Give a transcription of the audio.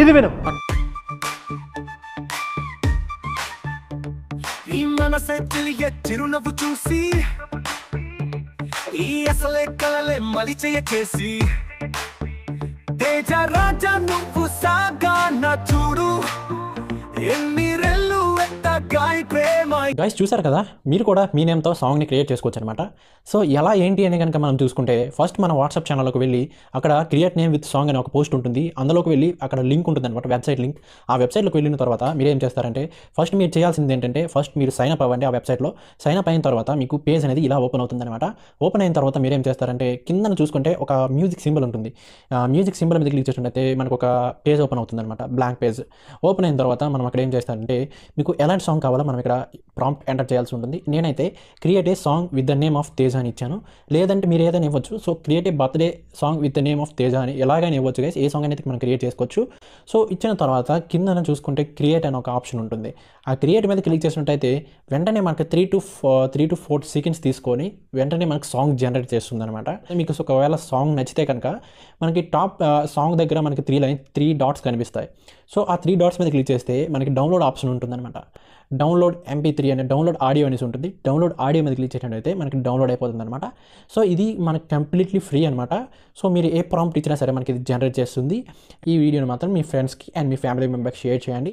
ఇది విను. ఈ మనసే తెలియ చిరునవ్వు చూసి ఈ అసలే కలలే మలిచయ చేసి తేజ రాజా నువ్వు సాగా నా చూడు ఎన్ని రెల్లు ఎత్తగాయి ప్రేమ. గైస్ చూసారు కదా, మీరు కూడా మీ నేమ్తో సాంగ్ని క్రియేట్ చేసుకోవచ్చు అనమాట. సో ఎలా ఏంటి అని కనుక మనం చూసుకుంటే, ఫస్ట్ మన వాట్సాప్ ఛానల్లోకి వెళ్ళి అక్కడ క్రియేట్ నేమ్ విత్ సాంగ్ అని ఒక పోస్ట్ ఉంటుంది. అందులోకి వెళ్ళి అక్కడ లింక్ ఉంటుంది అనమాట, వెబ్సైట్ లింక్. ఆ వెబ్సైట్లోకి వెళ్ళిన తర్వాత మీరు ఏం చేస్తారంటే, ఫస్ట్ మీరు చేయాల్సింది ఏంటంటే, ఫస్ట్ మీరు సైన్ అప్ అవ్వండి. ఆ వెబ్సైట్లో సైన్ అప్ అయిన తర్వాత మీకు పేజ్ అనేది ఇలా ఓపెన్ అవుతుంది అనమాట. ఓపెన్ అయిన తర్వాత మీరు ఏం చేస్తారంటే, కిందన చూసుకుంటే ఒక మ్యూజిక్ సింబల్ ఉంటుంది. మ్యూజిక్ సింబల్ మీద క్లిక్ చేసినట్టయితే మనకు ఒక పేజ్ ఓపెన్ అవుతుంది అనమాట, బ్లాంక్ పేజ్. ఓపెన్ అయిన తర్వాత మనం అక్కడ ఏం చేస్తారంటే, మీకు ఎలాంటి సాంగ్ కావాలో మనం ఇక్కడ ప్రాంప్ట్ ఎంటర్ చేయాల్సి ఉంటుంది. నేనైతే create a song with the name of Teja అని ఇచ్చాను. లేదంటే మీరు ఏదైనా ఇవ్వచ్చు. So create a birthday song with the name of Teja అని ఎలాగైనా ఇవ్వచ్చు గైస్. ఏ సాంగ్ అనేది మనం క్రియేట్ చేసుకోవచ్చు. సో ఇచ్చిన తర్వాత కిందన చూసుకుంటే క్రియేట్ అని ఒక ఆప్షన్ ఉంటుంది. ఆ క్రియేట్ మీద క్లిక్ చేసినట్టయితే వెంటనే మనకి 3 to 4 సెకండ్స్ తీసుకొని వెంటనే మనకు సాంగ్ జనరేట్ చేస్తుంది అనమాట. మీకు ఒకవేళ సాంగ్ నచ్చితే కనుక మనకి టాప్ సాంగ్ దగ్గర మనకి 3 డాట్స్ కనిపిస్తాయి. సో ఆ 3 డాట్స్ మీద క్లిక్ చేస్తే మనకి డౌన్లోడ్ ఆప్షన్ ఉంటుందన్నమాట. డౌన్లోడ్ MP3 అనే డౌన్లోడ్ ఆడియో అనేసి ఉంటుంది. డౌన్లోడ్ ఆడియో మీద క్లిక్ చేసినట్టయితే మనకి డౌన్లోడ్ అయిపోతుంది అనమాట. సో ఇది మనకి కంప్లీట్లీ ఫ్రీ అనమాట. సో మీరు ఏ ప్రాంప్ట్ ఇచ్చినా సరే మనకి ఇది జనరేట్ చేస్తుంది. ఈ వీడియోని మాత్రం మీ ఫ్రెండ్స్కి అండ్ మీ ఫ్యామిలీ మెంబర్స్కి షేర్ చేయండి.